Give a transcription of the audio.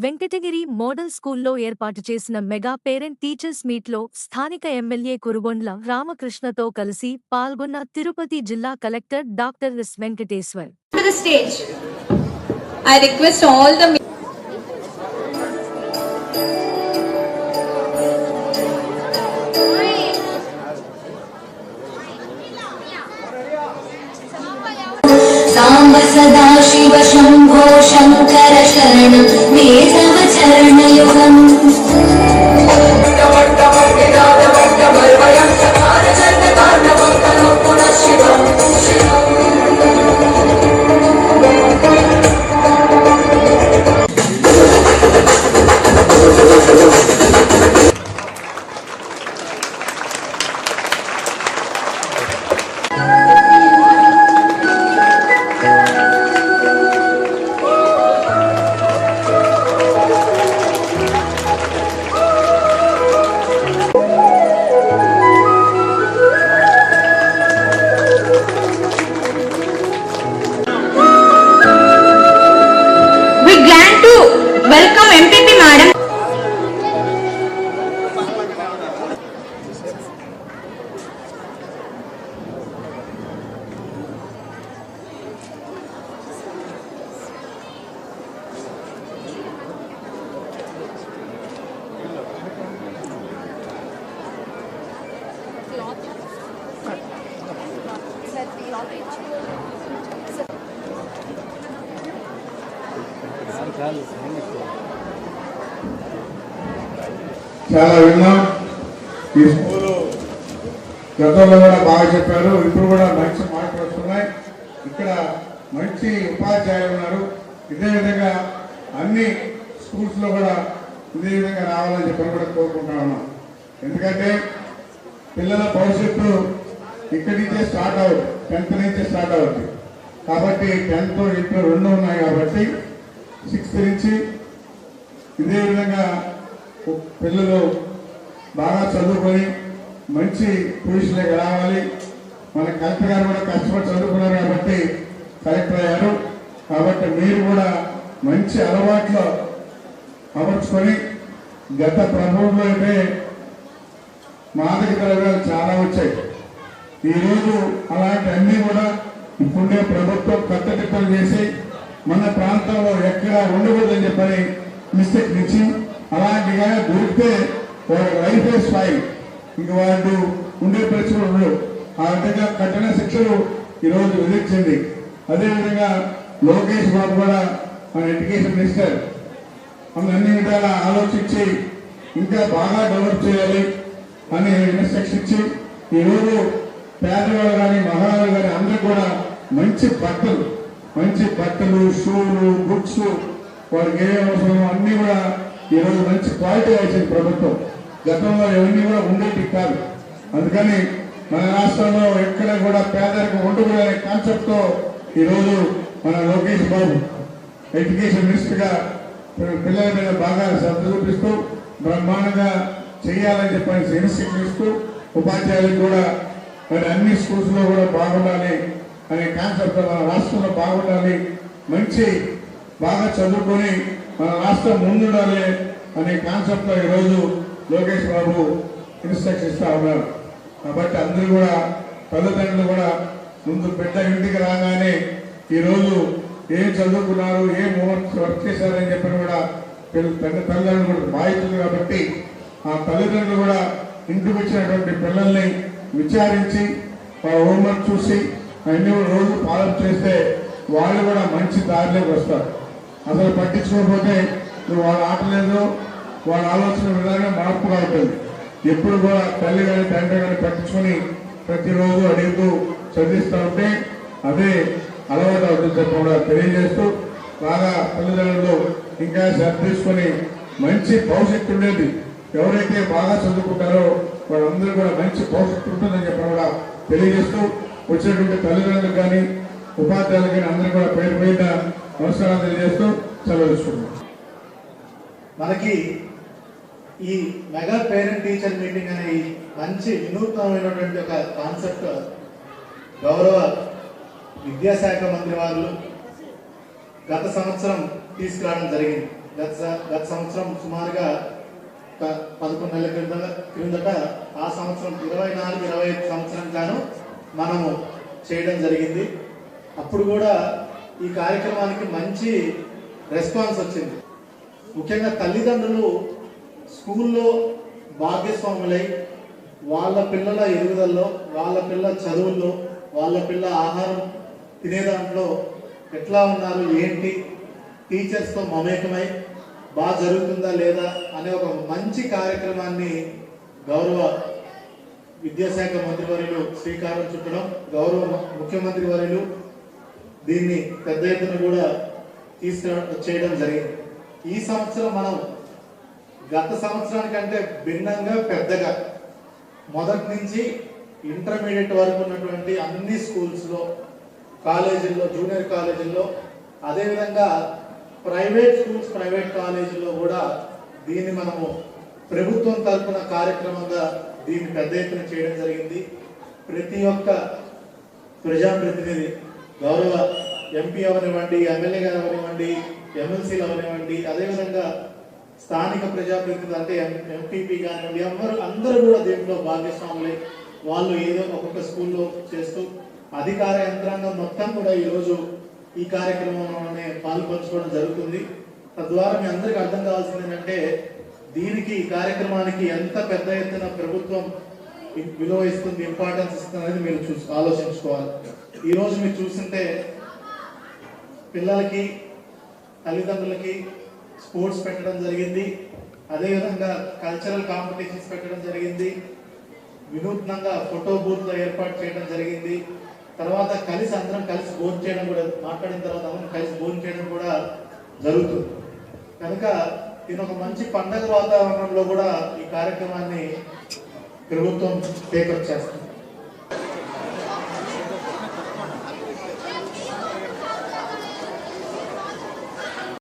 Venkatagiri model స్కూల్లో ఏర్పాటు చేసిన మెగా పేరెంట్ టీచర్స్ మీట్లో స్థానిక ఎమ్మెల్యే కురుగొండ్ల రామకృష్ణతో కలిసి పాల్గొన్న తిరుపతి జిల్లా collector doctor S Venkateshwar. Samba Sada Shiva Shambho Shankar शरण मे तव चरणयुगम् Welcome MPP Madam. చాలా విన్నాం. ఈ స్కూలు గతంలో కూడా బాగా చెప్పారు, ఇప్పుడు కూడా మంచి మార్పులు వస్తున్నాయి. ఇక్కడ మంచి ఉపాధ్యాయులు ఉన్నారు. ఇదే విధంగా అన్ని స్కూల్స్లో కూడా ఇదే విధంగా రావాలని చెప్పని కూడా కోరుకుంటా ఉన్నాం. ఎందుకంటే పిల్లల భవిష్యత్తు ఇక్కడి నుంచే స్టార్ట్ అవుతుంది, 10th నుంచే స్టార్ట్ అవుతుంది. కాబట్టి 10th, ఇంటర్ రెండు ఉన్నాయి కాబట్టి 6th నుంచి ఇదే విధంగా పిల్లలు బాగా చదువుకొని మంచి పొజిషన్లోకి రావాలి. మన కలెక్టర్ గారు కూడా కష్టపడి చదువుకున్నారు కాబట్టి కలెక్టర్ అయ్యారు. కాబట్టి మీరు కూడా మంచి అలవాట్లు అమర్చుకొని, గత ప్రభుత్వంలో అయితే మాదక ద్రవ్యాలు చాలా వచ్చాయి. ఈరోజు అలాంటి అన్నీ కూడా ఇప్పుడే ప్రభుత్వం కట్టడిప్పలు చేసి మన ప్రాంతంలో ఎక్కడ ఉండకూడదని చెప్పని మిస్టేక్ ఇచ్చి అలాంటిగా దొరికితే వాళ్ళ లైఫ్ స్పాయిల్, ఇంక వాళ్ళు ఉండే పరిస్థితులు ఉండవు. ఆ విధంగా కఠిన శిక్షలు ఈరోజు విధించింది. అదేవిధంగా లోకేష్ బాబు కూడా మన ఎడ్యుకేషన్ మినిస్టర్ అన్ని విధాలా ఆలోచించి ఇంకా బాగా డెవలప్ చేయాలి అని ఇన్స్ట్రక్షన్ ఇచ్చి ఈరోజు పేదవాళ్ళు కానీ మహిళలు కానీ అందరూ కూడా మంచి బట్టలు, షూలు, బుక్స్, వాళ్ళకి ఏ అవసరమో అన్నీ కూడా ఈరోజు మంచి క్వాలిటీ వచ్చింది ప్రభుత్వం. గతంలో ఇవన్నీ కూడా ఉండేవి కాదు. అందుకని మన రాష్ట్రంలో ఎక్కడ కూడా పేదరికం ఉండకూడదనే కాన్సెప్ట్తో ఈరోజు మన లోకేష్ బాబు ఎడ్యుకేషన్ మినిస్టర్గా పిల్లల మీద బాగా శ్రద్ధ చూపిస్తూ బ్రహ్మాండంగా చేయాలని చెప్పని ఇన్స్ట్రక్షన్ ఇస్తూ ఉపాధ్యాయులకు కూడా మరి అన్ని స్కూల్స్లో కూడా బాగుండాలి అనే కాన్సెప్ట్, మన రాష్ట్రంలో బాగుండాలి, మంచి బాగా చదువుకొని మన రాష్ట్రం ముందుండాలి అనే కాన్సెప్ట్లో ఈరోజు లోకేష్ బాబు ఇన్స్ట్రక్షన్ ఇస్తా ఉన్నారు. కాబట్టి అందరూ కూడా తల్లిదండ్రులు కూడా ముందు బిడ్డ ఇంటికి రాగానే ఈరోజు ఏం చదువుకున్నారు, ఏం వర్క్ చేశారని చెప్పని కూడా తల్లిదండ్రులు కూడా బాధ్యతలు. కాబట్టి ఆ తల్లిదండ్రులు కూడా ఇంటికి వచ్చినటువంటి పిల్లల్ని విచారించి వాళ్ళ హోంవర్క్ చూసి అన్ని రోజు ఫాలో చేస్తే వాళ్ళు కూడా మంచి దారిలోకి వస్తారు. అసలు పట్టించుకోకపోతే వాళ్ళ ఆటలేదు, వాళ్ళ ఆలోచన విధానం మార్పుగా ఉంటుంది. ఎప్పుడు కూడా తల్లి కానీ తండ్రి కానీ పట్టించుకొని ప్రతిరోజు అడుగుతూ చదివిస్తూ ఉంటే అదే అలవాటు అవుతుంది చెప్పి కూడా తెలియజేస్తూ బాగా తల్లిదండ్రులు ఇంకా శ్రద్ధ తీసుకొని మంచి భవిష్యత్తు ఉండేది. ఎవరైతే బాగా చదువుకుంటారో వాళ్ళందరూ కూడా మంచి భవిష్యత్తు ఉంటుందని చెప్పి కూడా తెలియజేస్తూ వచ్చినటువంటి తల్లిదండ్రులకు కానీ ఉపాధ్యాయులకు కానీ అందరూ కూడా పేరు పైన నమస్కారాలు తెలియజేస్తూ సెలవు తీసుకుంటున్నాం. మనకి ఈ మెగా పేరెంట్ టీచర్ మీటింగ్ అనే మంచి వినూత్నమైనటువంటి ఒక కాన్సెప్ట్ గౌరవ విద్యాశాఖ మంత్రి వారు గత సంవత్సరం తీసుకురావడం జరిగింది. గత సంవత్సరం సుమారుగా 11 నెలల క్రిందట ఆ సంవత్సరం 24-25 సంవత్సరం గాను మనము చేయడం జరిగింది. అప్పుడు కూడా ఈ కార్యక్రమానికి మంచి రెస్పాన్స్ వచ్చింది. ముఖ్యంగా తల్లిదండ్రులు స్కూల్లో భాగస్వాములై వాళ్ళ పిల్లల ఎదుగుదలలో, వాళ్ళ పిల్లల చదువుల్లో, వాళ్ళ పిల్లల ఆహారం తినే దాంట్లో ఎట్లా ఉన్నారు, ఏంటి, టీచర్స్తో మమేకమై బాగా జరుగుతుందా లేదా అనే ఒక మంచి కార్యక్రమాన్ని గౌరవ విద్యాశాఖ మంత్రివర్యులు శ్రీకారం చుట్టడం, గౌరవ ముఖ్యమంత్రి వర్యులు దీన్ని పెద్ద ఎత్తున కూడా చేయడం జరిగింది. ఈ సంవత్సరం మనం గత సంవత్సరానికంటే భిన్నంగా పెద్దగా మొదటి నుంచి ఇంటర్మీడియట్ వరకు ఉన్నటువంటి అన్ని స్కూల్స్లో, కాలేజీల్లో, జూనియర్ కాలేజీల్లో, అదేవిధంగా ప్రైవేట్ స్కూల్స్, ప్రైవేట్ కాలేజీల్లో కూడా దీన్ని మనము ప్రభుత్వం తరఫున కార్యక్రమంగా దీన్ని పెద్ద ఎత్తున చేయడం జరిగింది. ప్రతి ఒక్క ప్రజాప్రతినిధి, గౌరవ ఎంపీ అవనివ్వండి, ఎమ్మెల్యే గారు అవనివ్వండి, ఎమ్మెల్సీలు అవనివ్వండి, అదేవిధంగా స్థానిక ప్రజాప్రతినిధులు అంటే ఎంపీపీ కానివ్వండి, అందరూ కూడా దీంట్లో భాగస్వాములై వాళ్ళు ఏదో ఒక్కొక్క స్కూల్లో చేస్తూ అధికార యంత్రాంగం మొత్తం కూడా ఈరోజు ఈ కార్యక్రమంలోనే పాల్పంచుకోవడం జరుగుతుంది. తద్వారా మీ అందరికీ అర్థం కావాల్సింది ఏంటంటే దీనికి, ఈ కార్యక్రమానికి ఎంత పెద్ద ఎత్తున ప్రభుత్వం విలువ ఇస్తుంది, ఇంపార్టెన్స్ ఇస్తుంది అనేది మీరు ఆలోచించుకోవాలి. ఈరోజు మీరు చూస్తుంటే పిల్లలకి, తల్లిదండ్రులకి స్పోర్ట్స్ పెట్టడం జరిగింది, అదేవిధంగా కల్చరల్ కాంపిటీషన్స్ పెట్టడం జరిగింది, వినూత్నంగా ఫోటో బూత్లో ఏర్పాటు చేయడం జరిగింది. తర్వాత అందరం కలిసి భోజనం చేయడం కూడా, మాట్లాడిన తర్వాత అందరం కలిసి భోజనం చేయడం కూడా జరుగుతుంది. కనుక దీని ఒక మంచి పండగ వాతావరణంలో కూడా ఈ కార్యక్రమాన్ని ప్రభుత్వం టేకప్ చేస్తుంది.